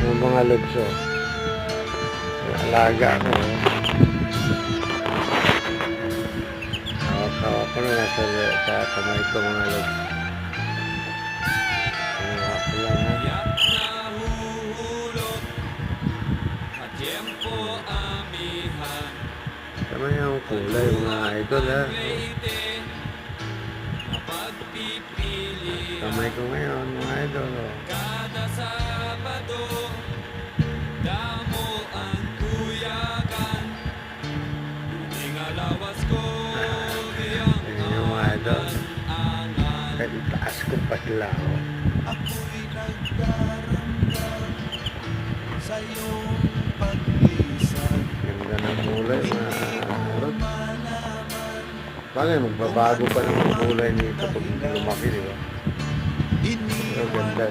Yung mga lutso. Alaga ko. Hawak-hawak ko na sa kamay ko mga lutso. Hawak ko lang ha. Tama yung kulay mga idol ha. Kamay ko ngayon mga idol. Kada Sabado, damo ang kuyakan. Ingalawas ko biyang Yung mga idol. Kahit itaas ko pa sila. ako'y nagdaramdam sa iyong paglisan. Ganda ng kulay mga idol. Bagay magbabago pa ng kulay nito pag lumaki, di ba? Pero ganda.